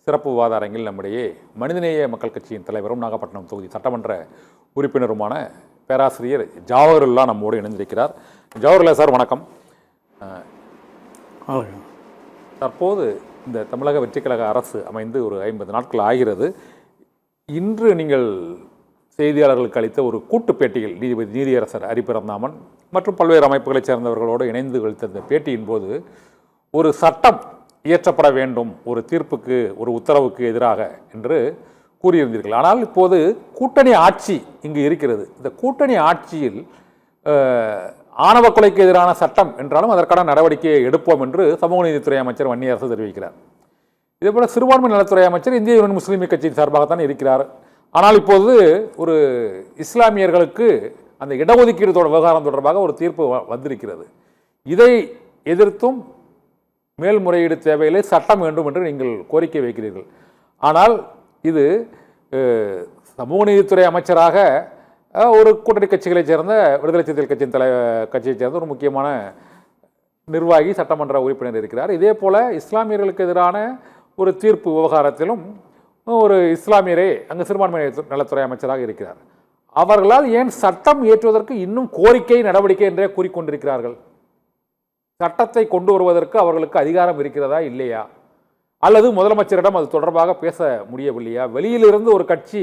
சிறப்பு விவாத அரங்கில் நம்முடைய மனிதநேய மக்கள் கட்சியின் தலைவரும் நாகப்பட்டினம் தொகுதி சட்டமன்ற உறுப்பினருமான பேராசிரியர் ஜாவஹருல்லா நம்மோடு இணைந்திருக்கிறார். ஜாவஹருல்லா சார் வணக்கம். தற்போது இந்த தமிழக வெற்றிக்கழக அரசு அமைந்து ஒரு 50 நாட்கள் ஆகிறது. இன்று நீங்கள் செய்தியாளர்களுக்கு அளித்த ஒரு கூட்டு பேட்டியில் நீதியரசர் ஹரிபரந்தாமன் மற்றும் பல்வேறு அமைப்புகளைச் சேர்ந்தவர்களோடு இணைந்து அளித்த இந்த பேட்டியின் போது ஒரு சட்டம் இயற்றப்பட வேண்டும், ஒரு தீர்ப்புக்கு ஒரு உத்தரவுக்கு எதிராக என்று கூறியிருந்தீர்கள். ஆனால் இப்போது கூட்டணி ஆட்சி இங்கு இருக்கிறது. இந்த கூட்டணி ஆட்சியில் ஆணவ கொலைக்கு எதிரான சட்டம் என்றாலும் அதற்கான நடவடிக்கையை எடுப்போம் என்று சமூக நீதித்துறை அமைச்சர் வன்னியரசு தெரிவிக்கிறார். இதேபோல சிறுபான்மை நலத்துறை அமைச்சர் இந்திய யூனியன் முஸ்லீம் கட்சியின் சார்பாகத்தான் இருக்கிறார். ஆனால் இப்போது ஒரு இஸ்லாமியர்களுக்கு அந்த இடஒதுக்கீடு விவகாரம் தொடர்பாக ஒரு தீர்ப்பு வந்திருக்கிறது. இதை எதிர்த்தும் மேல்முறையீடு தேவையில்லை, சட்டம் வேண்டும் என்று நீங்கள் கோரிக்கை வைக்கிறீர்கள். ஆனால் இது சமூக நீதித்துறை அமைச்சராக ஒரு கூட்டணி கட்சிகளைச் சேர்ந்த விடுதலை சிறுத்தைகள் கட்சியின் கட்சியைச் சேர்ந்த ஒரு முக்கியமான நிர்வாகி சட்டமன்ற உறுப்பினர் இருக்கிறார். இதே போல் இஸ்லாமியர்களுக்கு எதிரான ஒரு தீர்ப்பு விவகாரத்திலும் ஒரு இஸ்லாமியரே அங்கு சிறுபான்மை நலத்துறை அமைச்சராக இருக்கிறார். அவர்களால் ஏன் சட்டம் இயற்றுவதற்கு இன்னும் கோரிக்கை நடவடிக்கை என்றே கூறிக்கொண்டிருக்கிறார்கள்? சட்டத்தை கொண்டு வருவதற்கு அவர்களுக்கு அதிகாரம் இருக்கிறதா இல்லையா? அல்லது முதலமைச்சரிடம் அது தொடர்பாக பேச முடியவில்லையா? வெளியிலிருந்து ஒரு கட்சி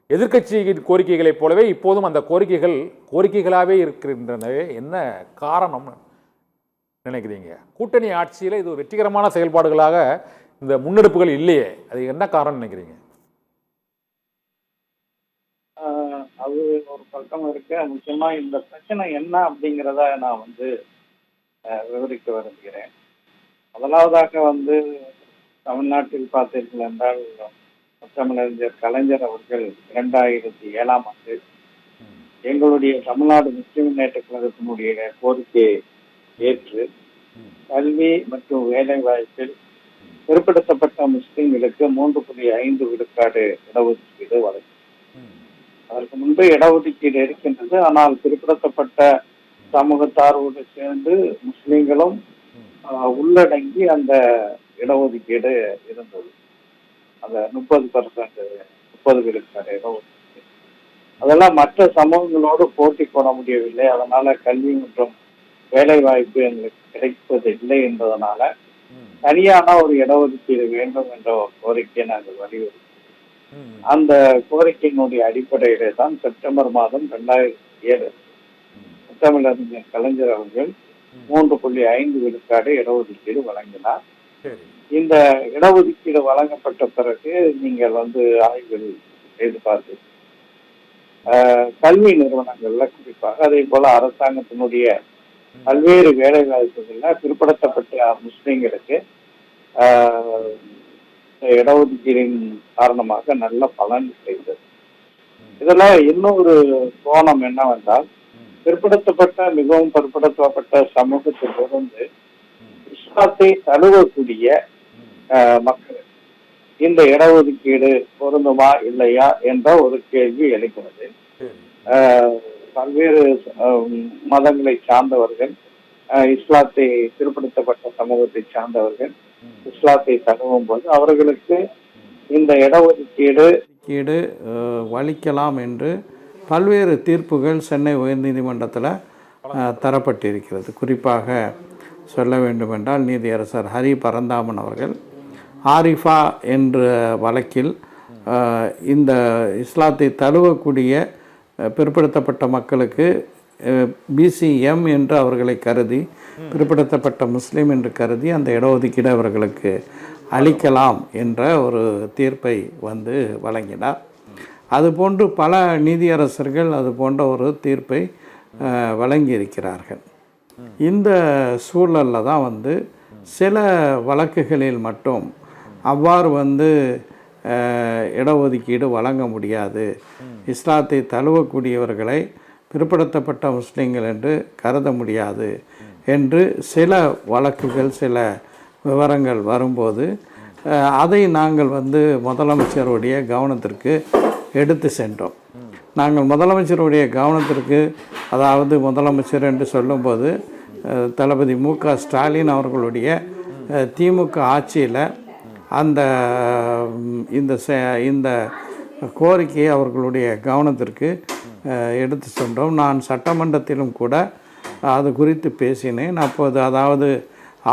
எதிர்கட்சியின் கோரிக்கைகளைப் போலவே இப்போதும் அந்த கோரிக்கைகளாகவே இருக்கின்றனவே, என்ன காரணம் நினைக்கிறீங்க? கூட்டணி ஆட்சியில் இது வெற்றிகரமான செயல்பாடுகளாக இந்த முன்னெடுப்புகள் இல்லையே, அது என்ன காரணம் நினைக்கிறீங்க? அது ஒரு பக்கம் இருக்கு. முக்கியமா இந்த பிரச்சனை என்ன அப்படிங்கிறத நான் விவரிக்க விரும்புகிறேன். முதலாவதாக தமிழ்நாட்டில் பார்த்தீர்கள் என்றால் முத்தமிழறிஞர் கலைஞர் அவர்கள் 2007ஆம் ஆண்டு எங்களுடைய தமிழ்நாடு முஸ்லிம் முன்னேற்ற கழகத்தினுடைய கோரிக்கையை ஏற்று கல்வி மற்றும் வேலை வாய்ப்பில் பிற்படுத்தப்பட்ட முஸ்லிம்களுக்கு 3.5 விழுக்காடு இடஒதுக்கீடு வழங்கும். அதற்கு முன்பு இடஒதுக்கீடு இருக்கின்றது. ஆனால் பிற்படுத்தப்பட்ட சமூகத்தாரோடு சேர்ந்து முஸ்லிம்களும் உள்ளடங்கி அந்த இடஒதுக்கீடு இருந்தது. அந்த 30% விழுக்காடு இடஒதுக்கீடு அதெல்லாம் மற்ற சமூகங்களோடு போட்டி போட முடியவில்லை. அதனால கல்வி மற்றும் வேலை வாய்ப்பு எங்களுக்கு கிடைப்பது இல்லை என்பதனால தனியான ஒரு இடஒதுக்கீடு வேண்டும் என்ற ஒரு கோரிக்கையை நாங்கள் வலியுறுத்தோம். அந்த கோரிக்கையினுடைய அடிப்படையிலே தான் செப்டம்பர் மாதம் 2007 முத்தமிழறிஞர் கலைஞர் அவர்கள் 3.5 விழுக்காடு இடஒதுக்கீடு வழங்கினார். இந்த இடஒதுக்கீடு வழங்கப்பட்ட பிறகு நீங்கள் ஆய்வுகள் செய்து பார்த்து கல்வி நிறுவனங்கள்ல குறிப்பாக அதே போல அரசாங்கத்தினுடைய பல்வேறு வேலை வாய்ப்புகள்ல பிற்படுத்தப்பட்ட முஸ்லிம்களுக்கு இடஒதுக்கீடின் காரணமாக நல்ல பலன் கிடைத்தது. இதுல இன்னொரு கோணம் என்னவென்றால், பிற்படுத்தப்பட்ட மிகவும் பிற்படுத்தப்பட்ட சமூகத்திலிருந்து இஸ்லாத்தை தழுவக்கூடிய மக்கள் இந்த இடஒதுக்கீடு பொருந்துமா இல்லையா என்ற ஒரு கேள்வி எழுகிறது. பல்வேறு மதங்களை சார்ந்தவர்கள், இஸ்லாத்தை பிற்படுத்தப்பட்ட சமூகத்தை சார்ந்தவர்கள் இஸ்லாத்தை தழுவும் போது அவர்களுக்கு இந்த இடஒதுக்கீடு வலிக்கலாம் என்று பல்வேறு தீர்ப்புகள் சென்னை உயர்நீதிமன்றத்தில் தரப்பட்டிருக்கிறது. குறிப்பாக சொல்ல வேண்டுமென்றால் நீதியரசர் ஹரிபரந்தாமன் அவர்கள் ஆரிஃபா என்ற வழக்கில் இந்த இஸ்லாத்தை தழுவக்கூடிய பிற்படுத்தப்பட்ட மக்களுக்கு பிசிஎம் என்று அவர்களை கருதி, பிற்படுத்தப்பட்ட முஸ்லீம் என்று கருதி அந்த இடஒதுக்கீடு அவர்களுக்கு அளிக்கலாம் என்ற ஒரு தீர்ப்பை வழங்கினார். அதுபோன்று பல நீதியரசர்கள் அது போன்ற ஒரு தீர்ப்பை வழங்கியிருக்கிறார்கள். இந்த சூழலில் தான் சில வழக்குகளில் மட்டும் அவ்வாறு இடஒதுக்கீடு வழங்க முடியாது, இஸ்லாத்தை தழுவக்கூடியவர்களை பிற்படுத்தப்பட்ட முஸ்லீம்கள் என்று கருத முடியாது என்று சில வழக்குகள், சில விவரங்கள் வரும்போது அதை நாங்கள் முதலமைச்சருடைய கவனத்திற்கு எடுத்து சென்றோம். நாங்கள் முதலமைச்சருடைய கவனத்திற்கு, அதாவது முதலமைச்சர் என்று சொல்லும்போது தளபதி மு.க. ஸ்டாலின் அவர்களுடைய திமுக ஆட்சியில் அந்த இந்த கோரிக்கையை அவர்களுடைய கவனத்திற்கு எடுத்து சென்றோம். நான் சட்டமன்றத்திலும் கூட அது குறித்து பேசினேன். அப்போது அதாவது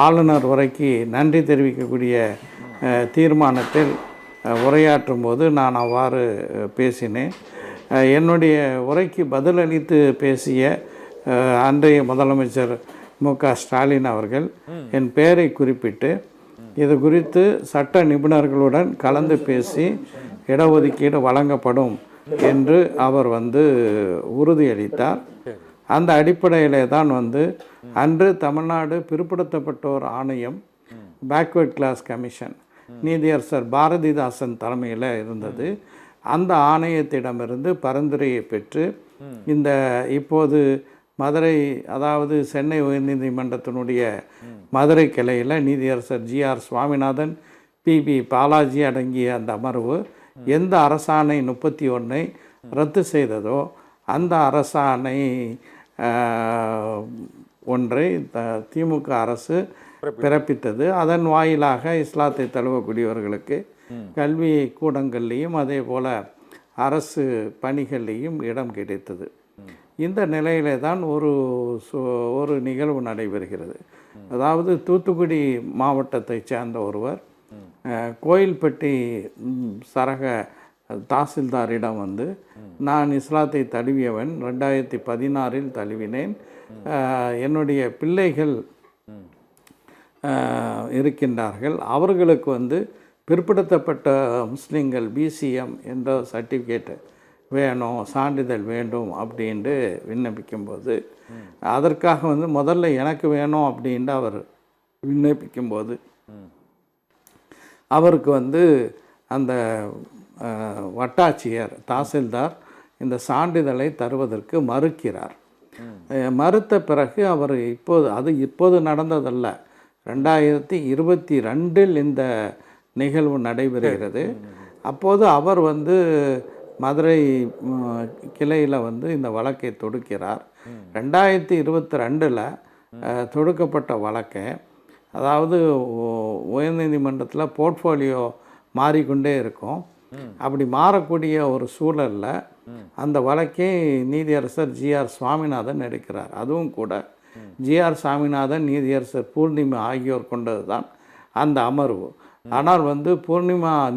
ஆளுநர் உரைக்கு நன்றி தெரிவிக்கக்கூடிய தீர்மானத்தில் உரையாற்றும் போது நான் அவ்வாறு பேசினேன். என்னுடைய உரைக்கு பதிலளித்து பேசிய அன்றைய முதலமைச்சர் மு.க.ஸ்டாலின் அவர்கள் என் பெயரை குறிப்பிட்டு இது குறித்து சட்ட நிபுணர்களுடன் கலந்து பேசி இடஒதுக்கீடு வழங்கப்படும் என்று அவர் உறுதியளித்தார். அந்த அடிப்படையிலே தான் அன்று தமிழ்நாடு பிற்படுத்தப்பட்டோர் ஆணையம், பேக்வர்ட் கிளாஸ் கமிஷன், நீதியரசர் பாரதிதாசன் தலைமையில் இருந்தது. அந்த ஆணையத்திடமிருந்து பரிந்துரையை பெற்று இந்த இப்போது மதுரை, அதாவது சென்னை உயர்நீதிமன்றத்தினுடைய மதுரை கிளையில் நீதியரசர் ஜி.ஆர். சுவாமிநாதன், பி.பி. பாலாஜி அடங்கிய அந்த அமர்வு எந்த அரசாணை 31 ரத்து செய்ததோ அந்த அரசாணை ஒன்றை திமுக அரசு பிறப்பித்தது. அதன் வாயிலாக இஸ்லாத்தை தழுவக்கூடியவர்களுக்கு கல்வி கூடங்கள்லேயும் அதே போல் அரசு பணிகள்லேயும் இடம் கிடைத்தது. இந்த நிலையிலே தான் ஒரு நிகழ்வு நடைபெறுகிறது. அதாவது தூத்துக்குடி மாவட்டத்தை சேர்ந்த ஒருவர் கோயில்பட்டி சரக தாசில்தாரிடம் நான் இஸ்லாத்தை தழுவியவன், 2016 தழுவினேன், என்னுடைய பிள்ளைகள் இருக்கின்றார்கள், அவர்களுக்கு பிற்படுத்தப்பட்ட முஸ்லீம்கள் பிசிஎம் என்ற சர்டிஃபிகேட் வேணும், சான்றிதழ் வேண்டும் அப்படின்ட்டு விண்ணப்பிக்கும்போது அதற்காக முதல்ல எனக்கு வேணும் அப்படின்ட்டு அவர் விண்ணப்பிக்கும்போது அவருக்கு அந்த வட்டாட்சியர் தாசில்தார் இந்த சான்றிதழை தருவதற்கு மறுக்கிறார். மறுத்த பிறகு அவர் இப்போது நடந்ததல்ல, 2022 இந்த நிகழ்வு நடைபெறுகிறது. அப்போது அவர் மதுரை கிளையில் இந்த வழக்கை தொடுக்கிறார். 2022 தொடுக்கப்பட்ட வழக்கை, அதாவது உயர்நீதிமன்றத்தில் போர்ட்ஃபோலியோ மாறிக்கொண்டே இருக்கும். அப்படி மாறக்கூடிய ஒரு சூழலில் அந்த வழக்கை நீதியரசர் ஜி.ஆர். சுவாமிநாதன் எடுக்கிறார். அதுவும் கூட ஜி.ஆர். சாமிநாதன், நீதியரசர் பூர்ணிமா ஆகியோர் கொண்டது தான் அந்த அமர்வு. ஆனால்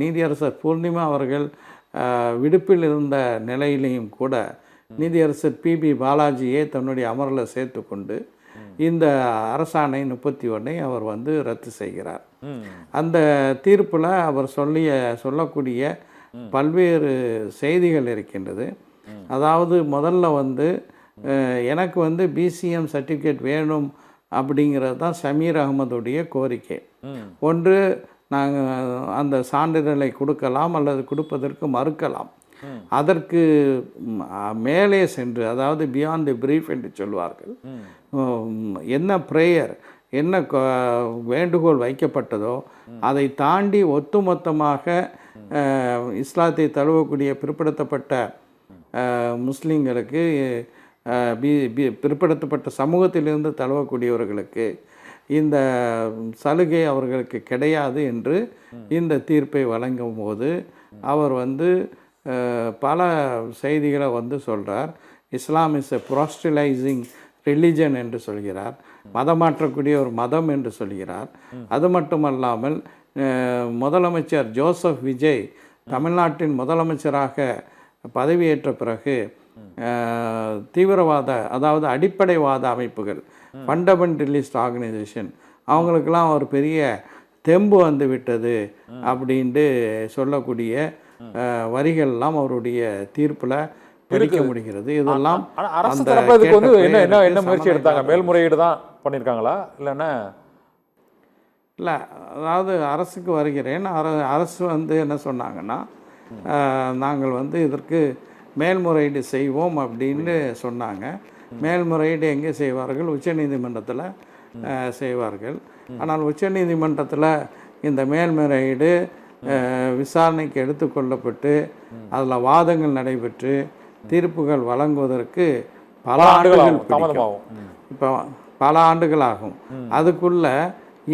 நீதியரசர் பூர்ணிமா அவர்கள் விடுப்பில் இருந்த நிலையிலையும் கூட நீதியரசர் பி.பி. பாலாஜியை தன்னுடைய அமர்வில் சேர்த்து கொண்டு இந்த அரசாணை 31 அவர் ரத்து செய்கிறார். அந்த தீர்ப்பில் அவர் சொல்லக்கூடிய பல்வேறு செய்திகள் இருக்கின்றது. அதாவது முதல்ல எனக்கு பிசிஎம் சர்டிஃபிகேட் வேணும் அப்படிங்கிறது தான் ஷமீர் அகமதுடைய கோரிக்கை. ஒன்று, நாங்கள் அந்த சான்றிதழை கொடுக்கலாம் அல்லது கொடுப்பதற்கு மறுக்கலாம். அதற்கு மேலே சென்று, அதாவது பியாண்ட் தி பிரீஃப் என்று சொல்வார்கள், என்ன ப்ரேயர், என்ன வேண்டுகோள் வைக்கப்பட்டதோ அதை தாண்டி ஒட்டுமொத்தமாக இஸ்லாத்தை தழுவக்கூடிய பிற்படுத்தப்பட்ட முஸ்லீம்களுக்கு, பிற்படுத்தப்பட்ட சமூகத்திலிருந்து தழுவக்கூடியவர்களுக்கு இந்த சலுகை அவர்களுக்கு கிடையாது என்று இந்த தீர்ப்பை வழங்கும் போது அவர் பல செய்திகளை சொல்கிறார். இஸ்லாம் இஸ் எ ப்ராஸ்டிலைசிங் ரிலிஜன் என்று சொல்கிறார், மதமாற்றக்கூடிய ஒரு மதம் என்று சொல்கிறார். அது மட்டுமல்லாமல் முதலமைச்சர் ஜோசப் விஜய் தமிழ்நாட்டின் முதலமைச்சராக பதவியேற்ற பிறகு தீவிரவாத, அதாவது அடிப்படைவாத அமைப்புகள், ஃபண்டமெண்டலிஸ்ட் ஆர்கனைசேஷன், அவங்களுக்கெல்லாம் ஒரு பெரிய தெம்பு விட்டது அப்படின்ட்டு சொல்லக்கூடிய வரிகள்லாம் அவருடைய தீர்ப்பில் படிக்க முடிகிறது. இதெல்லாம் அரசு தரப்புல என்ன முயற்சி எடுத்தாங்க? மேல்முறையீடு தான் பண்ணியிருக்காங்களா இல்லைன்னா? இல்லை, அதாவது அரசுக்கு வருகிறேன். அரசு என்ன சொன்னாங்கன்னா, நாங்கள் இதற்கு மேல்முறையீடு செய்வோம் அப்படின்னு சொன்னாங்க. மேல்முறையீடு எங்கே செய்வார்கள்? உச்சநீதிமன்றத்தில் செய்வார்கள். ஆனால் உச்சநீதிமன்றத்தில் இந்த மேல்முறையீடு விசாரணைக்கு எடுத்துக்கொள்ளப்பட்டு அதில் வாதங்கள் நடைபெற்று தீர்ப்புகள் வழங்குவதற்கு பல ஆண்டுகள் இப்போ பல ஆண்டுகள் ஆகும். அதுக்குள்ள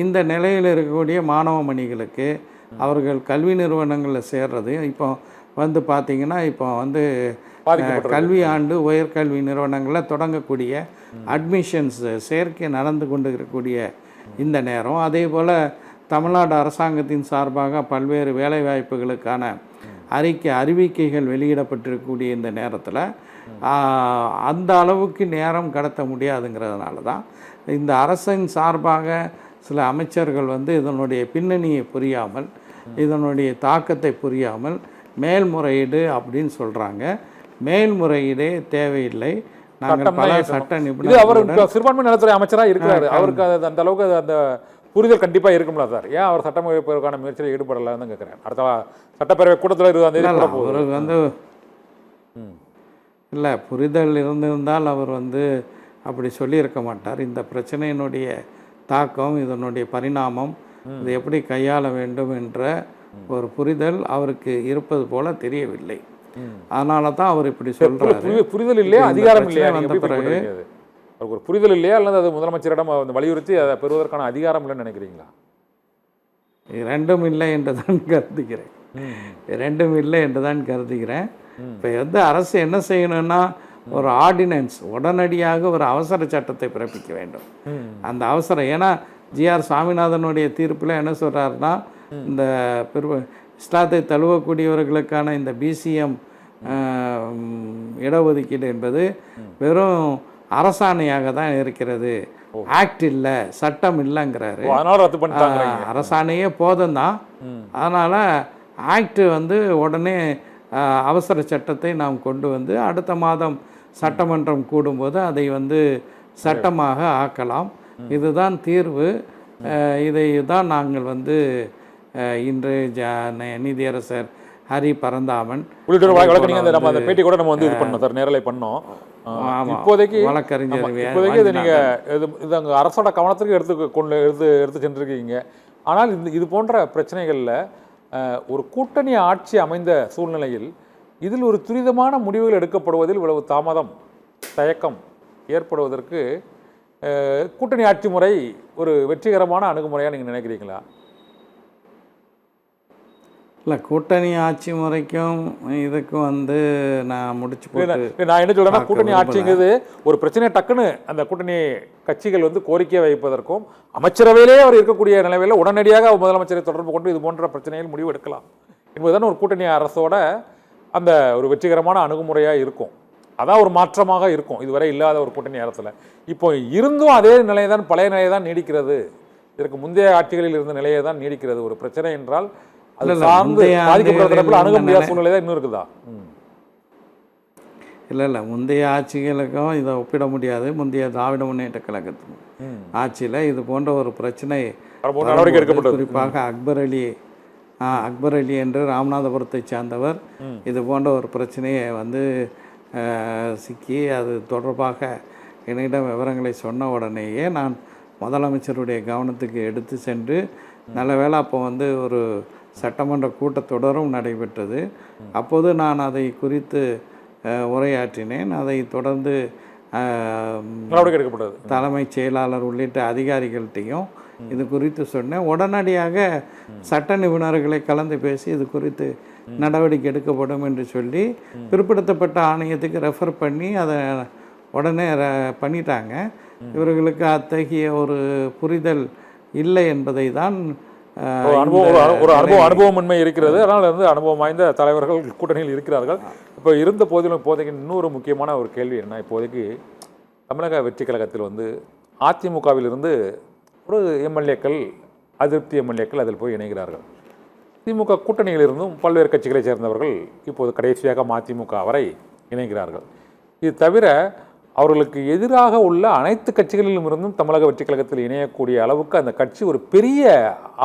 இந்த நிலையில் இருக்கக்கூடிய மாணவ மணிகளுக்கு அவர்கள் கல்வி நிறுவனங்களில் சேர்றது இப்போ வந்து பார்த்திங்கன்னா இப்போ வந்து கல்வி ஆண்டு உயர்கல்வி நிறுவனங்களில் தொடங்கக்கூடிய அட்மிஷன்ஸ் சேர்க்கை நடந்து கொண்டு இருக்கக்கூடிய இந்த நேரம், அதே போல் தமிழ்நாடு அரசாங்கத்தின் சார்பாக பல்வேறு வேலைவாய்ப்புகளுக்கான அறிவிக்கைகள் வெளியிடப்பட்டிருக்கக்கூடிய இந்த நேரத்தில் அந்த அளவுக்கு நேரம் கடத்த முடியாதுங்கிறதுனால தான் இந்த அரசின் சார்பாக சில அமைச்சர்கள் வந்து இதனுடைய பின்னணியை புரியாமல், இதனுடைய தாக்கத்தை புரியாமல் மேல்முறையீடு அப்படின்னு சொல்கிறாங்க. மேல்முறையீடே தேவையில்லை, நாங்கள் பல சட்ட நிபுணர். அவர் சிறுபான்மை நலத்துறை அமைச்சராக இருக்கிறாரு, அவருக்கு அந்த அளவுக்கு அந்த புரிதல் கண்டிப்பாக இருக்கும்ல சார்? ஏன் அவர் சட்டமன்றக்கான முயற்சியில் ஈடுபடலான்னு தான் கேட்குறேன். அடுத்த சட்டப்பேரவை கூட்டத்தில் 20ஆம் தேதி அவருக்கு வந்து இல்லை புரிதல் இருந்திருந்தால் அவர் வந்து அப்படி சொல்லியிருக்க மாட்டார். இந்த பிரச்சனையினுடைய தாக்கம், இதனுடைய பரிணாமம், இதை எப்படி கையாள வேண்டும் என்ற ஒரு புரிதல் அவருக்கு இருப்பது போல தெரியவில்லை. அதனால தான் அவர் இப்படி சொல்றாரு. புரிதல் இல்லையா, அதிகாரம் இல்லையா? வந்த பிறகு அவருக்கு ஒரு புரிதல் இல்லையா, அல்லது அது முதலமைச்சரிடம் வலியுறுத்தி அதை பெறுவதற்கான அதிகாரம் இல்லைன்னு நினைக்கிறீங்களா? இரண்டும் இல்லை என்று தான் கருதுகிறேன். இரண்டும் இல்லை என்று தான் கருதுகிறேன். இப்போ வந்து அரசு என்ன செய்யணும்னா, ஒரு ஆர்டினன்ஸ், உடனடியாக ஒரு அவசர சட்டத்தை பிறப்பிக்க வேண்டும். அந்த அவசரம், ஏன்னா ஜிஆர் சாமிநாதனுடைய தீர்ப்பில் என்ன சொல்கிறாருன்னா, இந்த இஸ்லாத்தை தழுவக்கூடியவர்களுக்கான இந்த பிசிஎம் இடஒதுக்கீடு என்பது வெறும் அரசாணையாக தான் இருக்கிறது, ஆக்ட் இல்லை, சட்டம் இல்லைங்கிறாரு. அரசாணையே போதும் தான், அதனால் ஆக்ட் வந்து உடனே அவசர சட்டத்தை நாம் கொண்டு வந்து அடுத்த மாதம் சட்டமன்றம் கூடும்போது அதை வந்து சட்டமாக ஆக்கலாம். இதுதான் தீர்வு. இதை தான் நாங்கள் வந்து இன்று நீதியரசர் ஹரி பரந்தாமன் உள்ளிட்ட பேட்டி கூட நம்ம வந்து இது பண்ணோம் சார், நேரலை பண்ணோம். இப்போதைக்கு வழக்கறிஞர் இதை நீங்கள் இது அங்கே அரசோட கவனத்துக்கு எடுத்து சென்றிருக்கீங்க. ஆனால் இது போன்ற பிரச்சனைகளில் ஒரு கூட்டணி ஆட்சி அமைந்த சூழ்நிலையில் இதில் ஒரு துரிதமான முடிவுகள் எடுக்கப்படுவதில் இவ்வளவு தாமதம், தயக்கம் ஏற்படுவதற்கு கூட்டணி ஆட்சி முறை ஒரு வெற்றிகரமான அணுகுமுறையாக நீங்கள் நினைக்கிறீங்களா? இல்லை, கூட்டணி ஆட்சி முறைக்கும் இதுக்கும் வந்து நான் நான் என்ன சொல்கிறேன்னா, கூட்டணி ஆட்சிங்கிறது ஒரு பிரச்சனையை டக்குன்னு அந்த கூட்டணி கட்சிகள் வந்து கோரிக்கை வைப்பதற்கும், அமைச்சரவையிலே அவர் இருக்கக்கூடிய நிலையில் உடனடியாக முதலமைச்சரை தொடர்பு கொண்டு இது போன்ற பிரச்சனைகள் முடிவு எடுக்கலாம் என்பதுதான் ஒரு கூட்டணி அரசோட அந்த ஒரு வெற்றிகரமான அணுகுமுறையாக இருக்கும். அதான் ஒரு மாற்றமாக இருக்கும் இதுவரை இல்லாத ஒரு கூட்டணி அரசில். இப்போ இருந்தும் அதே நிலையை தான், பழைய நிலையை தான் நீடிக்கிறது. இதற்கு முந்தைய ஆட்சிகளில் இருந்த நிலையை தான் நீடிக்கிறது. ஒரு பிரச்சனை என்றால் அது சார்ந்து பாதிக்கப்படுற அணுக முடியாத சூழ்நிலை தான் இன்னும் இருக்குதா? இல்லை, முந்தைய ஆட்சிகளுக்கும் இதை ஒப்பிட முடியாது. முந்தைய திராவிட முன்னேற்ற கழகத்தின் ஆட்சியில் இது போன்ற ஒரு பிரச்சனை நடவடிக்கை எடுக்கப்பட்டது. குறிப்பாக அக்பர் அலி என்று ராமநாதபுரத்தை சார்ந்தவர் இது போன்ற ஒரு பிரச்சனையை வந்து சிக்கி அது தொடர்பாக என்னிடம் விவரங்களை சொன்ன உடனேயே நான் முதலமைச்சருடைய கவனத்துக்கு எடுத்து சென்று, நல்ல வேளை அப்போ வந்து ஒரு சட்டமன்ற கூட்டத்தொடரும் நடைபெற்றது. அப்போது நான் அதை குறித்து உரையாற்றினேன். அதை தொடர்ந்து தலைமைச் செயலாளர் உள்ளிட்ட அதிகாரிகள்கிட்டையும் இது குறித்து சொன்னேன். உடனடியாக சட்ட நிபுணர்களை கலந்து பேசி இது குறித்து நடவடிக்கை எடுக்கப்படும் என்று சொல்லி பிற்படுத்தப்பட்ட ஆணையத்துக்கு ரெஃபர் பண்ணி அதை உடனே பண்ணிட்டாங்க. இவர்களுக்கு அத்தகைய ஒரு புரிதல் இல்லை என்பதை தான் அனுபவமின்மை இருக்கிறது. அதனால் வந்து அனுபவம் வாய்ந்த தலைவர்கள் கூட்டணியில் இருக்கிறார்கள். இப்போ இருந்த போதிலும் இப்போதைக்கு இன்னொரு முக்கியமான ஒரு கேள்வி என்ன, இப்போதைக்கு தமிழக வெற்றி கழகத்தில் வந்து அதிமுகவிலிருந்து ஒரு எம்எல்ஏக்கள், அதிருப்தி எம்எல்ஏக்கள் அதில் போய் இணைகிறார்கள். திமுக கூட்டணியிலிருந்தும் பல்வேறு கட்சிகளை சேர்ந்தவர்கள் இப்போது கடைசியாக மதிமுக வரை இணைகிறார்கள். இது தவிர அவர்களுக்கு எதிராக உள்ள அனைத்து கட்சிகளிலும் இருந்தும் தமிழக வெற்றி கழகத்தில் இணையக்கூடிய அளவுக்கு அந்த கட்சி ஒரு பெரிய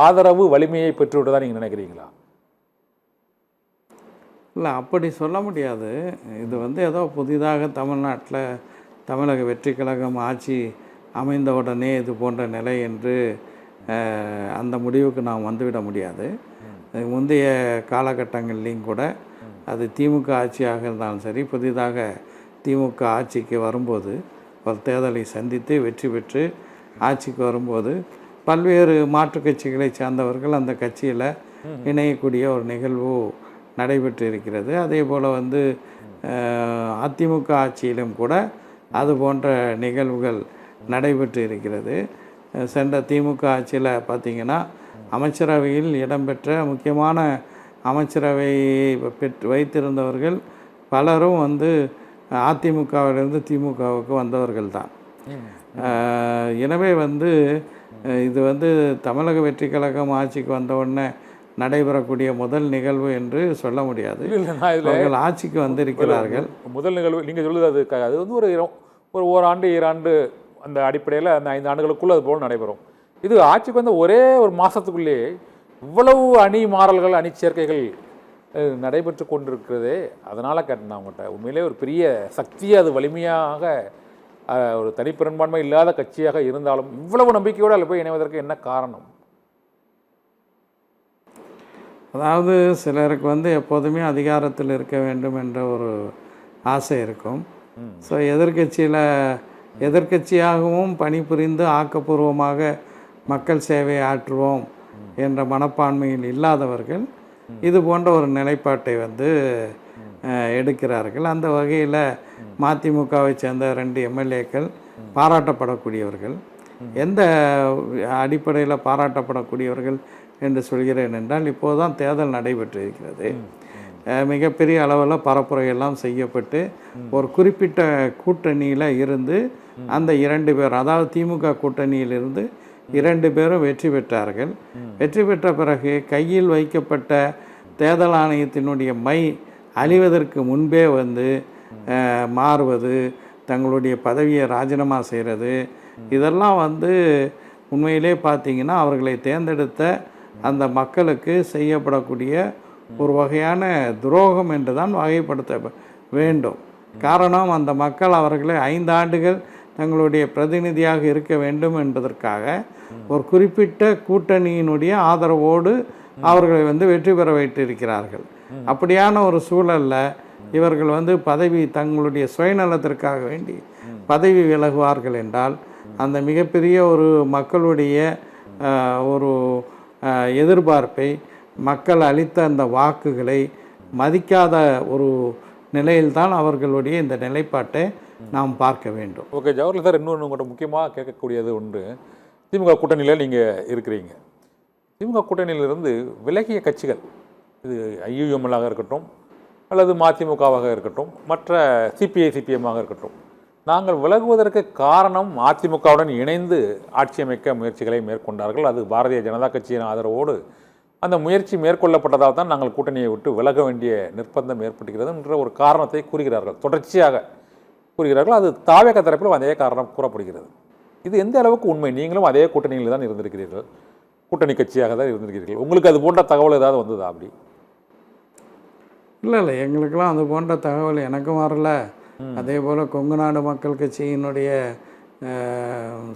ஆதரவு வலிமையை பெற்றுவிட்டதா நீங்கள் நினைக்கிறீங்களா? இல்லை, அப்படி சொல்ல முடியாது. இது வந்து ஏதோ புதிதாக தமிழ்நாட்டில் தமிழக வெற்றி கழகம் ஆட்சி அமைந்த உடனே இது போன்ற நிலை என்று அந்த முடிவுக்கு நாம் வந்துவிட முடியாது. முந்தைய காலகட்டங்கள்லேயும் கூட அது திமுக ஆட்சியாக இருந்தாலும் சரி, புதிதாக திமுக ஆட்சிக்கு வரும்போது ஒரு தேர்தலை சந்தித்து வெற்றி பெற்று ஆட்சிக்கு வரும்போது பல்வேறு மாற்றுக் கட்சிகளை சார்ந்தவர்கள் அந்த கட்சியில் இணையக்கூடிய ஒரு நிகழ்வு நடைபெற்று இருக்கிறது. அதே போல் வந்து அதிமுக ஆட்சியிலும் கூட அது போன்ற நிகழ்வுகள் நடைபெற்று இருக்கிறது. சென்ற திமுக ஆட்சியில் பார்த்திங்கன்னா அமைச்சரவையில் இடம்பெற்ற முக்கியமான அமைச்சரவையை வைத்திருந்தவர்கள் பலரும் வந்து அதிமுகவிலிருந்து திமுகவுக்கு வந்தவர்கள் தான். எனவே வந்து இது வந்து தமிழக வெற்றி கழகம் ஆட்சிக்கு வந்த உடனே நடைபெறக்கூடிய முதல் நிகழ்வு என்று சொல்ல முடியாது. அவர்கள் ஆட்சிக்கு வந்திருக்கிறார்கள். முதல் நிகழ்வு நீங்கள் சொல்லுது அது வந்து ஒரு ஓராண்டு 2 ஆண்டு அந்த அடிப்படையில் அந்த 5 ஆண்டுகளுக்குள்ளே அது போல் நடைபெறும். இது ஆட்சிக்கு வந்த ஒரே ஒரு மாதத்துக்குள்ளேயே இவ்வளவு அணி மாறல்கள் அணி சேர்க்கைகள் நடைபெற்று கொண்டிருக்கிறதே. அதனால் கேட்டேன் அவங்ககிட்ட, உண்மையிலே ஒரு பெரிய சக்தியாக அது வலிமையாக ஒரு தனிப்பெரும்பான்மை இல்லாத கட்சியாக இருந்தாலும் இவ்வளவு நம்பிக்கையோடு அதில் போய் இணைவதற்கு என்ன காரணம்? அதாவது சிலருக்கு வந்து எப்போதுமே அதிகாரத்தில் இருக்க வேண்டும் என்ற ஒரு ஆசை இருக்கும். ஸோ எதிர்க்கட்சியாகவும் பணிபுரிந்து ஆக்கப்பூர்வமாக மக்கள் சேவை ஆற்றுவோம் என்ற மனப்பான்மையில் இல்லாதவர்கள் இது போன்ற ஒரு நிலைப்பாட்டை வந்து எடுக்கிறார்கள். அந்த வகையில் மதிமுகவை சேர்ந்த 2 எம்எல்ஏக்கள் பாராட்டப்படக்கூடியவர்கள். எந்த அடிப்படையில் பாராட்டப்படக்கூடியவர்கள் என்று சொல்கிறேன் என்றால், இப்போது தான் தேர்தல் நடைபெற்று இருக்கிறது. மிகப்பெரிய அளவில் பரப்புரையெல்லாம் செய்யப்பட்டு ஒரு குறிப்பிட்ட கூட்டணியில் இருந்து அந்த 2 பேர், அதாவது திமுக கூட்டணியிலிருந்து 2 பேரும் வெற்றி பெற்றார்கள். வெற்றி பெற்ற பிறகு கையில் வைக்கப்பட்ட தேர்தல் ஆணையத்தினுடைய மை அழிவதற்கு முன்பே வந்து மாறுவது, தங்களுடைய பதவியை ராஜினாமா செய்கிறது, இதெல்லாம் வந்து உண்மையிலே பார்த்திங்கன்னா அவர்களை தேர்ந்தெடுத்த அந்த மக்களுக்கு செய்யப்படக்கூடிய ஒரு வகையான துரோகம் என்று தான் வகைப்படுத்த வேண்டும். காரணம், அந்த மக்கள் அவர்களை 5 ஆண்டுகள் தங்களுடைய பிரதிநிதியாக இருக்க வேண்டும் என்பதற்காக ஒரு குறிப்பிட்ட கூட்டணியினுடைய ஆதரவோடு அவர்களை வந்து வெற்றி பெற வைத்திருக்கிறார்கள். அப்படியான ஒரு சூழலில் இவர்கள் வந்து தங்களுடைய சுயநலத்திற்காக வேண்டி பதவி விலகுவார்கள் என்றால், அந்த மிகப்பெரிய ஒரு மக்களுடைய ஒரு எதிர்பார்ப்பை, மக்கள் அளித்த அந்த வாக்குகளை மதிக்காத ஒரு நிலையில்தான் அவர்களுடைய இந்த நிலைப்பாட்டை நாம் பார்க்க வேண்டும். ஓகே ஜவஹர்லால் சார், இன்னொன்று உங்கள்கிட்ட முக்கியமாக கேட்கக்கூடியது ஒன்று, திமுக கூட்டணியில் நீங்கள் இருக்கிறீங்க. திமுக கூட்டணியிலிருந்து விலகிய கட்சிகள், இது ஐயுஎம்எல்லாக இருக்கட்டும் அல்லது மதிமுகவாக இருக்கட்டும், மற்ற சிபிஐ சிபிஎம்மாக இருக்கட்டும், நாங்கள் விலகுவதற்கு காரணம் அதிமுகவுடன் இணைந்து ஆட்சி அமைக்க முயற்சிகளை மேற்கொண்டார்கள். அது பாரதிய ஜனதா கட்சியின் ஆதரவோடு அந்த முயற்சி மேற்கொள்ளப்பட்டதால் தான் நாங்கள் கூட்டணியை விட்டு விலக வேண்டிய நிர்பந்தம் ஏற்படுகிறது என்ற ஒரு காரணத்தை கூறுகிறார்கள், தொடர்ச்சியாக கூறுகிறார்கள். அது தாவேக தரப்பிலும் அதே காரணம் கூறப்படுகிறது. இது எந்த அளவுக்கு உண்மை? நீங்களும் அதே கூட்டணியில் தான் இருந்திருக்கிறீர்கள், கூட்டணி கட்சியாக தான் இருந்திருக்கிறீர்கள். உங்களுக்கு அது போன்ற தகவல் ஏதாவது வந்ததா? அப்படி இல்லை, எங்களுக்கெல்லாம் அது போன்ற தகவல் எனக்கும் வரல. அதே போல் கொங்கு நாடு மக்கள் கட்சியினுடைய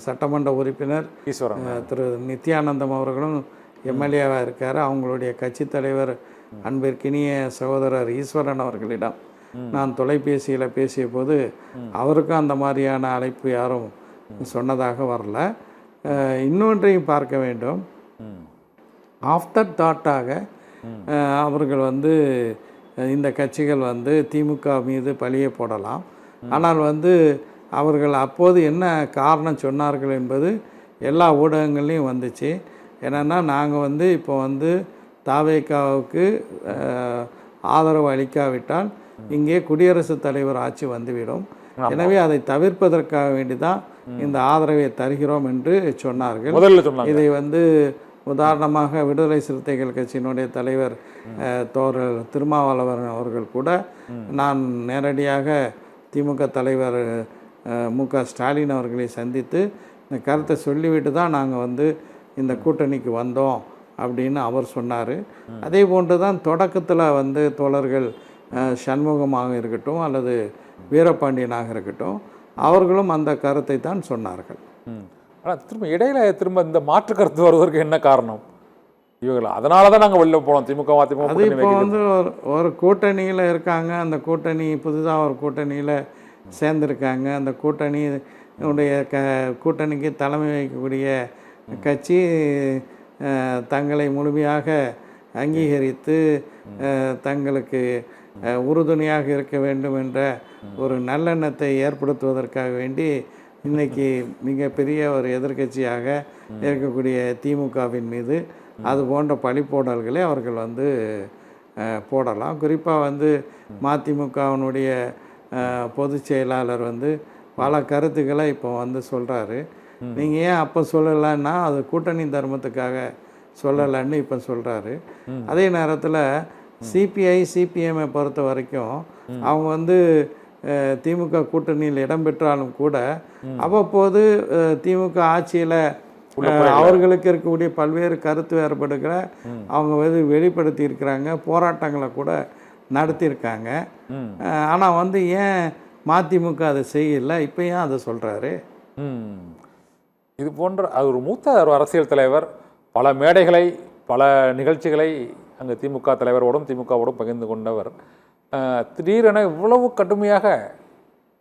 சட்டமன்ற உறுப்பினர் ஈஸ்வரன் திரு நித்யானந்தம் அவர்களும் எம்எல்ஏவாக இருக்கார். அவங்களுடைய கட்சி தலைவர் அன்பிற்கினிய சகோதரர் ஈஸ்வரன் அவர்களிடம் நான் தொலைபேசியில் பேசிய போது அவருக்கும் அந்த மாதிரியான அழைப்பு யாரும் சொன்னதாக வரல. இன்னொன்றையும் பார்க்க வேண்டும், ஆஃப்டர் தாட்டாக அவர்கள் வந்து இந்த கட்சிகள் வந்து திமுக மீது பழியை போடலாம். ஆனால் வந்து அவர்கள் அப்போது என்ன காரணம் சொன்னார்கள் என்பது எல்லா ஊடகங்கள்லையும் வந்துச்சு. என்னென்னா, நாங்கள் வந்து இப்போ வந்து தாவேகாவுக்கு ஆதரவு அளிக்காவிட்டால் இங்கே குடியரசுத் தலைவர் ஆட்சி வந்துவிடும், எனவே அதை தவிர்ப்பதற்காக வேண்டி தான் இந்த ஆதரவை தருகிறோம் என்று சொன்னார்கள். இதை வந்து உதாரணமாக விடுதலை சிறுத்தைகள் கட்சியினுடைய தலைவர் தோழர் திருமாவளவன் அவர்கள் கூட நான் நேரடியாக திமுக தலைவர் மு.க. ஸ்டாலின் அவர்களை சந்தித்து இந்த கருத்தை சொல்லிவிட்டு தான் நாங்கள் வந்து இந்த கூட்டணிக்கு வந்தோம் அப்படின்னு அவர் சொன்னார். அதே போன்று தான் தொடக்கத்தில் வந்து தோழர்கள் சண்முகமாக இருக்கட்டும் அல்லது வீரபாண்டியனாக இருக்கட்டும், அவர்களும் அந்த கருத்தை தான் சொன்னார்கள். ஆனால் திரும்ப இந்த மாற்று கருத்து வருவதற்கு என்ன காரணம்? இவர்கள் அதனால தான் நாங்கள் வெளில போனோம் திமுக அதிமுக. அது இப்போ வந்து ஒரு கூட்டணியில் இருக்காங்க, அந்த கூட்டணி புதுதாக ஒரு கூட்டணியில் சேர்ந்துருக்காங்க. அந்த கூட்டணிக்கு தலைமை வைக்கக்கூடிய கட்சி தங்களை முழுமையாக அங்கீகரித்து தங்களுக்கு உறுதுணையாக இருக்க வேண்டும் என்ற ஒரு நல்லெண்ணத்தை ஏற்படுத்துவதற்காக வேண்டி இன்றைக்கி மிகப்பெரிய ஒரு எதிர்க்கட்சியாக இருக்கக்கூடிய திமுகவின் மீது அது போன்ற பழிப்போடல்களை அவர்கள் வந்து போடலாம். குறிப்பாக வந்து மதிமுகவினுடைய பொதுச் செயலாளர் வந்து பல கருத்துக்களை இப்போ வந்து சொல்கிறாரு. நீங்கள் ஏன் அப்போ சொல்லலைன்னா அது கூட்டணி தர்மத்துக்காக சொல்லலைன்னு இப்போ சொல்கிறாரு. அதே நேரத்தில் சிபிஐ சிபிஎம்ஐ பொறுத்த வரைக்கும் அவங்க வந்து திமுக கூட்டணியில் இடம்பெற்றாலும் கூட அவ்வப்போது திமுக ஆட்சியில் அவர்களுக்கு இருக்கக்கூடிய பல்வேறு கருத்து வேறுபாடுகளை அவங்க வந்து வெளிப்படுத்தி இருக்கிறாங்க, போராட்டங்களை கூட நடத்தியிருக்காங்க. ஆனால் வந்து ஏன் மதிமுக அதை செய்யலை, இப்போ ஏன் அதை சொல்கிறாரு? இது போன்ற அது ஒரு மூத்த ஒரு அரசியல் தலைவர் பல மேடைகளை பல நிகழ்ச்சிகளை அங்கே திமுக தலைவரோடும் திமுகவோடும் பகிர்ந்து கொண்டவர் திடீரென இவ்வளவு கடுமையாக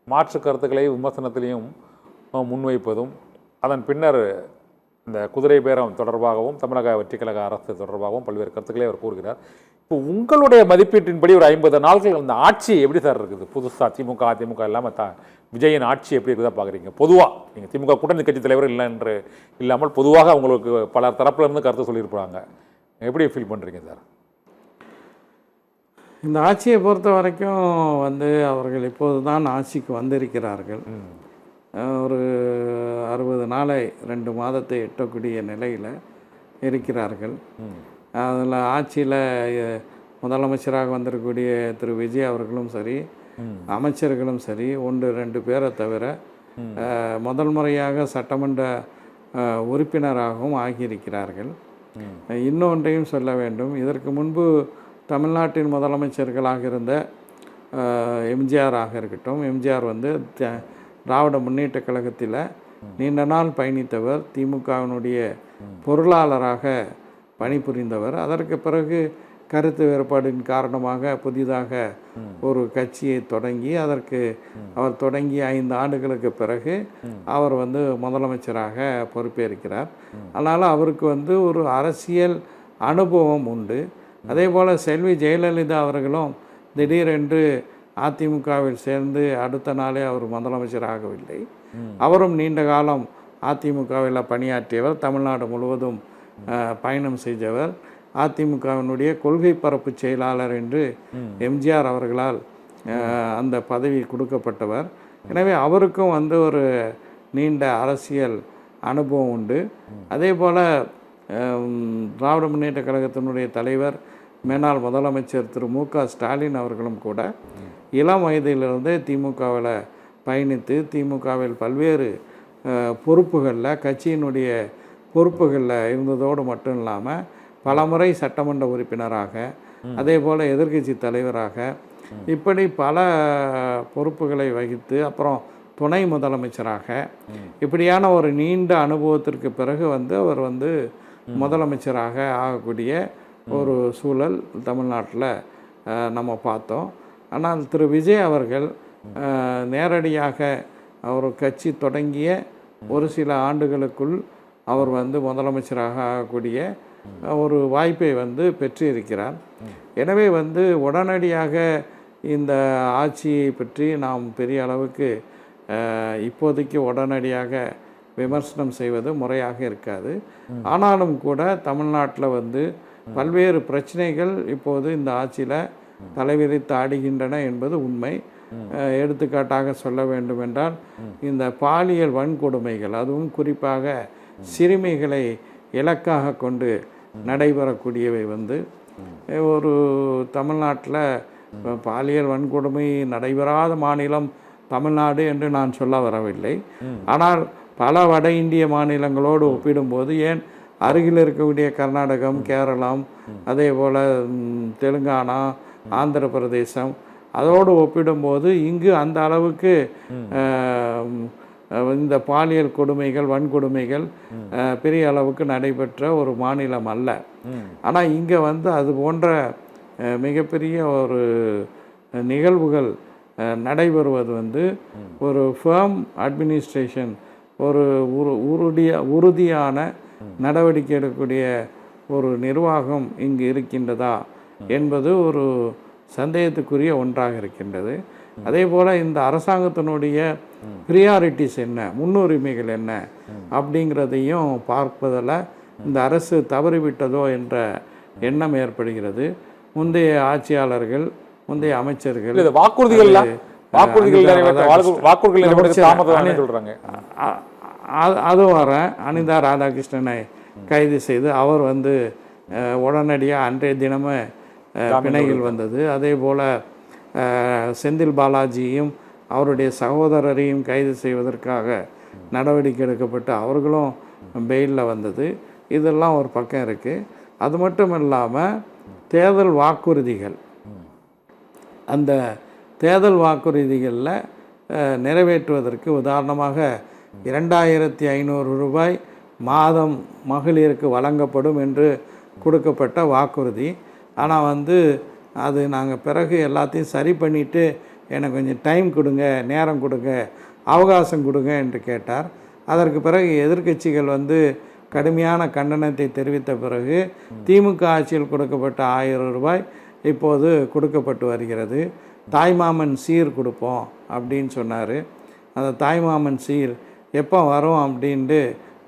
மாற்று கருத்துக்களை விமர்சனத்திலையும் முன்வைப்பதும் அதன் பின்னர் இந்த குதிரை பேரம் தொடர்பாகவும் தமிழக வெற்றிக்கழக அரசு தொடர்பாகவும் பல்வேறு கருத்துக்களை அவர் கூறுகிறார். இப்போ உங்களுடைய மதிப்பீட்டின்படி ஒரு 50 நாட்கள் அந்த ஆட்சி எப்படி சார் இருக்குது? புதுசாக திமுக அதிமுக இல்லாமல் விஜயின் ஆட்சி எப்படி இருக்குதா பார்க்குறீங்க? பொதுவாக நீங்கள் திமுக கூட்டணி கட்சி தலைவர் இல்லை என்று இல்லாமல் பொதுவாக உங்களுக்கு பல தரப்புலேருந்து கருத்து சொல்லியிருப்பாங்க, எப்படி ஃபீல் பண்ணுறீங்க சார்? இந்த ஆட்சியை பொறுத்த வரைக்கும் வந்து அவர்கள் இப்போது தான் ஆட்சிக்கு வந்திருக்கிறார்கள். ஒரு 60 நாளை 2 மாதத்தை எட்டக்கூடிய நிலையில் இருக்கிறார்கள். அதில் ஆட்சியில் முதலமைச்சராக வந்திருக்கக்கூடிய திரு விஜய் அவர்களும் சரி, அமைச்சர்களும் சரி, 1-2 பேரை தவிர முதல் முறையாக சட்டமன்ற உறுப்பினராகவும் ஆகியிருக்கிறார்கள். இன்னொன்றையும் சொல்ல வேண்டும், இதற்கு முன்பு தமிழ்நாட்டின் முதலமைச்சர்களாக இருந்த எம்ஜிஆராக இருக்கட்டும், எம்ஜிஆர் வந்து திராவிட முன்னேற்ற கழகத்தில் நீண்ட நாள் பயணித்தவர், திமுகவினுடைய பொருளாளராக பணிபுரிந்தவர். அதற்கு பிறகு கருத்து வேறுபாடின் காரணமாக புதிதாக ஒரு கட்சியை தொடங்கி அதற்கு அவர் தொடங்கி 5 ஆண்டுகளுக்கு பிறகு அவர் வந்து முதலமைச்சராக பொறுப்பேற்கிறார். அதனால் அவருக்கு வந்து ஒரு அரசியல் அனுபவம் உண்டு. அதே போல் செல்வி ஜெயலலிதா அவர்களும் திடீரென்று அதிமுகவில் சேர்ந்து அடுத்த நாளே அவர் முதலமைச்சர் ஆகவில்லை. அவரும் நீண்ட காலம் அதிமுகவில் பணியாற்றியவர், தமிழ்நாடு முழுவதும் பயணம் செய்தவர், அதிமுகவினுடைய கொள்கை பரப்பு செயலாளர் என்று எம்ஜிஆர் அவர்களால் அந்த பதவி கொடுக்கப்பட்டவர். எனவே அவருக்கும் வந்து ஒரு நீண்ட அரசியல் அனுபவம் உண்டு. அதே போல் திராவிட முன்னேற்ற கழகத்தினுடைய தலைவர் மேனாள் முதலமைச்சர் திரு மு.க. ஸ்டாலின் அவர்களும் கூட இளம் வயதிலிருந்து திமுகவில் பயணித்து திமுகவில் பல்வேறு பொறுப்புகளில் கட்சியினுடைய பொறுப்புகளில் இருந்ததோடு மட்டும் இல்லாமல் பலமுறை சட்டமன்ற உறுப்பினராக, அதே போல் எதிர்க்கட்சி தலைவராக, இப்படி பல பொறுப்புகளை வகித்து அப்புறம் துணை முதலமைச்சராக, இப்படியான ஒரு நீண்ட அனுபவத்திற்கு பிறகு வந்து அவர் வந்து முதலமைச்சராக ஆகக்கூடிய ஒரு சூழல் தமிழ்நாட்டில் நம்ம பார்த்தோம். ஆனால் திரு விஜய் அவர்கள் நேரடியாக அவர் கட்சி தொடங்கிய ஒரு சில ஆண்டுகளுக்குள் அவர் வந்து முதலமைச்சராக ஆகக்கூடிய ஒரு வாய்ப்பை வந்து பெற்றிருக்கிறார். எனவே வந்து உடனடியாக இந்த ஆட்சியை பற்றி நாம் பெரிய அளவுக்கு இப்போதைக்கு உடனடியாக விமர்சனம் செய்வது முறையாக இருக்காது. ஆனாலும் கூட தமிழ்நாட்டில் வந்து பல்வேறு பிரச்சனைகள் இப்போது இந்த ஆட்சியில் தலைவிரித்து ஆடுகின்றன என்பது உண்மை. எடுத்துக்காட்டாக சொல்ல வேண்டும் என்றால் இந்த பாலியல் வன்கொடுமைகள், அதுவும் குறிப்பாக சிறுமிகளை இலக்காக கொண்டு நடைபெறக்கூடியவை வந்து ஒரு தமிழ்நாட்டில் பாலியல் வன்கொடுமை நடைபெறாத மாநிலம் தமிழ்நாடு என்று நான் சொல்ல வரவில்லை. ஆனால் பல வட இந்திய மாநிலங்களோடு ஒப்பிடும்போது, ஏன் அருகில் இருக்கக்கூடிய கர்நாடகம், கேரளம், அதே போல் தெலுங்கானா, ஆந்திர பிரதேசம், அதோடு ஒப்பிடும்போது இங்கு அந்த அளவுக்கு இந்த பாலியல் கொடுமைகள் வன்கொடுமைகள் பெரிய அளவுக்கு நடைபெற்ற ஒரு மாநிலம் அல்ல. ஆனால் இங்கே வந்து அது போன்ற மிகப்பெரிய ஒரு நிகழ்வுகள் நடைபெறுவது வந்து ஒரு ஃபேர்ம் அட்மினிஸ்ட்ரேஷன், ஒரு உறுதியான நடவடிக்கை எடுக்கக்கூடிய ஒரு நிர்வாகம் இங்கு இருக்கின்றதா என்பது ஒரு சந்தேகத்துக்குரிய ஒன்றாக இருக்கின்றது. அதே போல் இந்த அரசாங்கத்தினுடைய ப்ரியாரிட்டிஸ் என்ன, முன்னுரிமைகள் என்ன அப்படிங்கிறதையும் பார்ப்பதில் இந்த அரசு தவறிவிட்டதோ என்ற எண்ணம் ஏற்படுகிறது. முந்தைய ஆட்சியாளர்கள், முந்தைய அமைச்சர்கள் அதுவும் வரேன் அனிதா ராதாகிருஷ்ணனை கைது செய்து அவர் உடனடியாக அன்றைய தினமே பிணையில் வந்தது. அதே போல் செந்தில் பாலாஜியும் அவருடைய சகோதரரையும் கைது செய்வதற்காக நடவடிக்கை எடுக்கப்பட்டு அவர்களும் பெயிலில் வந்தது. இதெல்லாம் ஒரு பக்கம் இருக்குது. அது மட்டும் இல்லாமல் தேர்தல் வாக்குறுதிகள், அந்த தேர்தல் வாக்குறுதிகளில் நிறைவேற்றுவதற்கு உதாரணமாக 2500 ரூபாய் மாதம் மகளிருக்கு வழங்கப்படும் என்று கொடுக்கப்பட்ட வாக்குறுதி. ஆனால் அது நாங்கள் பிறகு எல்லாத்தையும் சரி பண்ணிவிட்டு எனக்கு கொஞ்சம் டைம் கொடுங்க, நேரம் கொடுங்க, அவகாசம் கொடுங்க என்று கேட்டார். அதற்கு பிறகு எதிர்க்கட்சிகள் கடுமையான கண்டனத்தை தெரிவித்த பிறகு திமுக ஆட்சியில் கொடுக்கப்பட்ட 1000 ரூபாய் இப்போது கொடுக்கப்பட்டு வருகிறது. தாய்மாமன் சீர் கொடுப்போம் அப்படின்னு சொன்னார். அந்த தாய்மாமன் சீர் எப்போ வரும் அப்படின்ட்டு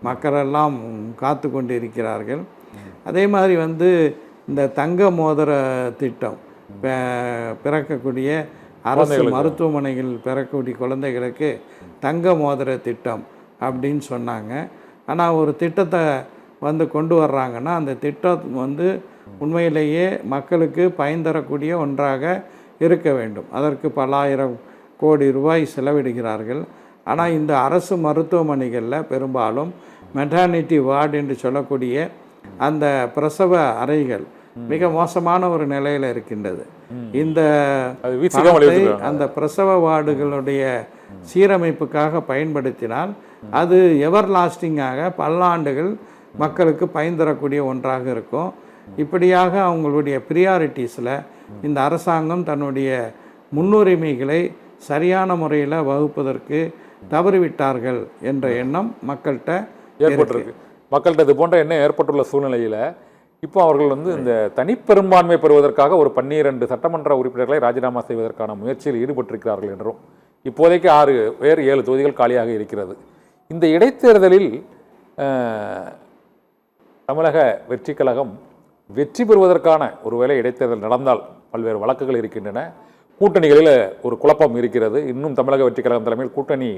மக்களெல்லாம் காத்து கொண்டு இருக்கிறார்கள். அதே மாதிரி இந்த தங்க மோதிர திட்டம், பிறக்கக்கூடிய அரசு மருத்துவமனைகள் பிறக்கக்கூடிய குழந்தைகளுக்கு தங்க மோதிர திட்டம் அப்படின்னு சொன்னாங்க. ஆனால் ஒரு திட்டத்தை கொண்டு வர்றாங்கன்னா அந்த திட்டம் உண்மையிலேயே மக்களுக்கு பயன் தரக்கூடிய ஒன்றாக இருக்க வேண்டும். அதற்கு பல்லாயிரம் கோடி ரூபாய் செலவிடுகிறார்கள். ஆனால் இந்த அரசு மருத்துவமனைகளில் பெரும்பாலும் மெட்டர்னிட்டி வார்டு என்று சொல்லக்கூடிய அந்த பிரசவ அறைகள் மிக மோசமான ஒரு நிலையில் இருக்கின்றது. இந்த அந்த பிரசவ வார்டுகளுடைய சீரமைப்புக்காக பயன்படுத்தினால் அது எவர் லாஸ்டிங்காக பல்லாண்டுகள் மக்களுக்கு பயன் தரக்கூடிய ஒன்றாக இருக்கும். இப்படியாக அவங்களுடைய ப்ரியாரிட்டிஸில் இந்த அரசாங்கம் தன்னுடைய முன்னுரிமைகளை சரியான முறையில் வகுப்பதற்கு தவறிவிட்டார்கள் என்ற எண்ணம் மக்கள்கிட்ட ஏற்பட்டிருக்கு. மக்கள்கிட்ட இது போன்ற எண்ணம் ஏற்பட்டுள்ள சூழ்நிலையில் இப்போ அவர்கள் இந்த தனிப்பெரும்பான்மை பெறுவதற்காக ஒரு 12 சட்டமன்ற உறுப்பினர்களை ராஜினாமா செய்வதற்கான முயற்சியில் ஈடுபட்டிருக்கிறார்கள் என்றும் இப்போதைக்கு 7 தொகுதிகள் காலியாக இருக்கிறது. இந்த இடைத்தேர்தலில் தமிழக வெற்றி கழகம் வெற்றி பெறுவதற்கான ஒருவேளை இடைத்தேர்தல் நடந்தால் பல்வேறு வழக்குகள் இருக்கின்றன. கூட்டணிகளில் ஒரு குழப்பம் இருக்கிறது. இன்னும் தமிழக வெற்றி கழகம் தலைமையில் கூட்டணி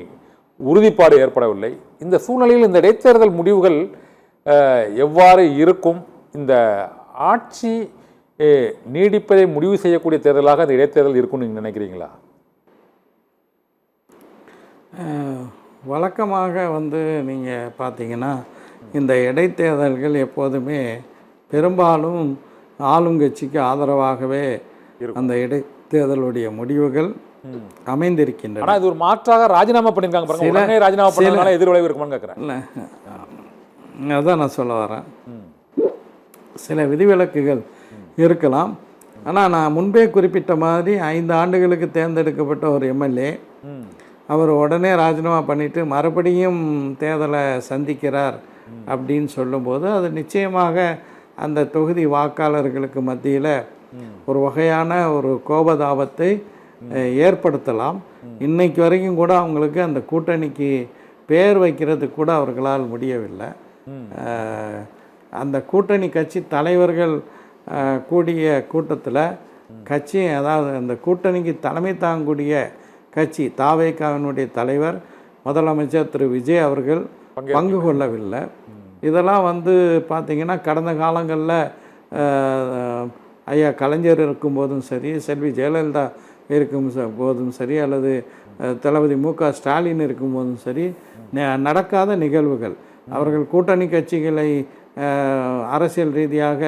உறுதிப்பாடு ஏற்படவில்லை. இந்த சூழ்நிலையில் இந்த இடைத்தேர்தல் முடிவுகள் எவ்வாறு இருக்கும்? இந்த ஆட்சி நீடிப்பதை முடிவு செய்யக்கூடிய தேர்தலாக இந்த இடைத்தேர்தல் இருக்கும்னு நீங்கள் நினைக்கிறீங்களா? வழக்கமாக நீங்கள் பார்த்தீங்கன்னா இந்த இடைத்தேர்தல்கள் எப்போதுமே பெரும்பாலும் ஆளுங்கட்சிக்கு ஆதரவாகவே அந்த இடைத்தேர்தலுடைய முடிவுகள் அமைந்திருக்கின்றன. ஆனால் இது ஒரு மாற்றாக ராஜினாமா பண்ணியிருக்காங்க பாருங்க. உடனே ராஜினாமா பண்ணதுனால எதிர்விளைவு இருக்குமான்னு கேட்குறேன். இல்லை, அதான் நான் சொல்ல வரேன். சில விதிவிலக்குகள் இருக்கலாம். ஆனால் நான் முன்பே குறிப்பிட்ட மாதிரி 5 ஆண்டுகளுக்கு தேர்ந்தெடுக்கப்பட்ட ஒரு எம்எல்ஏ அவர் உடனே ராஜினாமா பண்ணிவிட்டு மறுபடியும் தேர்தலை சந்திக்கிறார் அப்படின்னு சொல்லும்போது அது நிச்சயமாக அந்த தொகுதி வாக்காளர்களுக்கு மத்தியில் ஒரு வகையான ஒரு கோபதாபத்தை ஏற்படுத்தலாம். இன்னைக்கு வரைக்கும் கூட அவங்களுக்கு அந்த கூட்டணிக்கு பேர் வைக்கிறதுக்கு கூட அவர்களால் முடியவில்லை. அந்த கூட்டணி கட்சி தலைவர்கள் கூடிய கூட்டத்தில் கட்சி, அதாவது அந்த கூட்டணிக்கு தலைமை தாங்கக்கூடிய கட்சி தாவேகாவினுடைய தலைவர் முதலமைச்சர் திரு விஜய் அவர்கள் பங்கு கொள்ளவில்லை. இதெல்லாம் பார்த்திங்கன்னா கடந்த காலங்களில் ஐயா கலைஞர் இருக்கும்போதும் சரி, செல்வி ஜெயலலிதா இருக்கும் போதும் சரி, அல்லது தளபதி மு.க. ஸ்டாலின் இருக்கும்போதும் சரி நடக்காத நிகழ்வுகள். அவர்கள் கூட்டணி கட்சிகளை அரசியல் ரீதியாக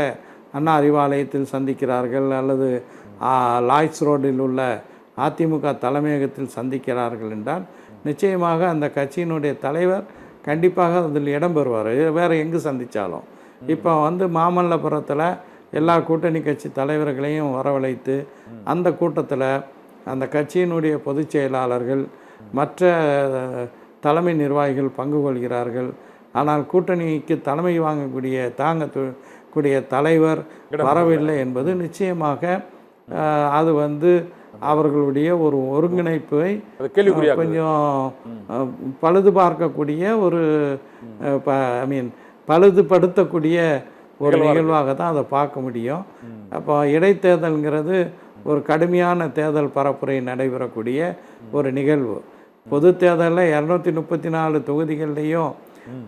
அண்ணா அறிவாலயத்தில் சந்திக்கிறார்கள், அல்லது லாய்ட்ஸ் ரோடில் உள்ள அதிமுக தலைமையகத்தில் சந்திக்கிறார்கள் என்றால் நிச்சயமாக அந்த கட்சியினுடைய தலைவர் கண்டிப்பாக அதில் இடம்பெறுவார், வேறு எங்கு சந்தித்தாலும். இப்போ மாமல்லபுரத்தில் எல்லா கூட்டணி கட்சி தலைவர்களையும் வரவழைத்து அந்த கூட்டத்தில் அந்த கட்சியினுடைய பொதுச் செயலாளர்கள் மற்ற தலைமை நிர்வாகிகள் பங்கு கொள்கிறார்கள். ஆனால் கூட்டணிக்கு தலைமை வாங்கக்கூடிய கூடிய தலைவர் வரவில்லை என்பது நிச்சயமாக அது வந்து அவர்களுடைய ஒரு ஒருங்கிணைப்பை கொஞ்சம் பழுது பார்க்கக்கூடிய ஒரு பழுதுபடுத்தக்கூடிய ஒரு நிகழ்வாக தான் அதை பார்க்க முடியும். அப்போ இடைத்தேர்தல்ங்கிறது ஒரு கடுமையான தேர்தல் பரப்புரை நடைபெறக்கூடிய ஒரு நிகழ்வு. பொது தேர்தலில் 234 தொகுதிகள்லேயும்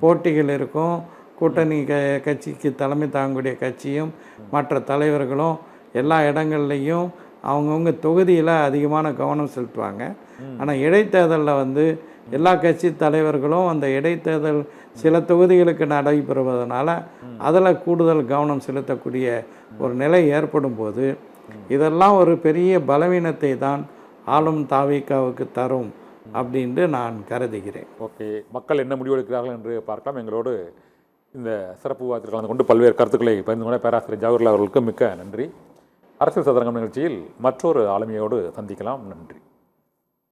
போட்டிகள் இருக்கும். கூட்டணி கட்சிக்கு தலைமை தாங்கக்கூடிய கட்சியும் மற்ற தலைவர்களும் எல்லா இடங்கள்லையும் அவங்கவுங்க தொகுதியில் அதிகமான கவனம் செலுத்துவாங்க. ஆனால் இடைத்தேர்தலில் வந்து எல்லா கட்சி தலைவர்களும் அந்த இடைத்தேர்தல் சில தொகுதிகளுக்கு நடைபெறுவதனால அதில் கூடுதல் கவனம் செலுத்தக்கூடிய ஒரு நிலை ஏற்படும் போது இதெல்லாம் ஒரு பெரிய பலவீனத்தை தான் ஆளும் தாவேகாவுக்கு தரும் அப்படின்ட்டு நான் கருதுகிறேன். ஓகே, மக்கள் என்ன முடிவெடுக்கிறார்கள் என்று பார்க்கலாம். எங்களோடு இந்த சிறப்பு விவாதத்தில் கலந்து கொண்டு பல்வேறு கருத்துக்களை பகிர்ந்து கொண்ட பேராசிரியர் ஜவஹர்லால் அவர்களுக்கு மிக்க நன்றி. அரசியல் சதுரங்கம் நிகழ்ச்சியில் மற்றொரு ஆளுமையோடு சந்திக்கலாம். நன்றி.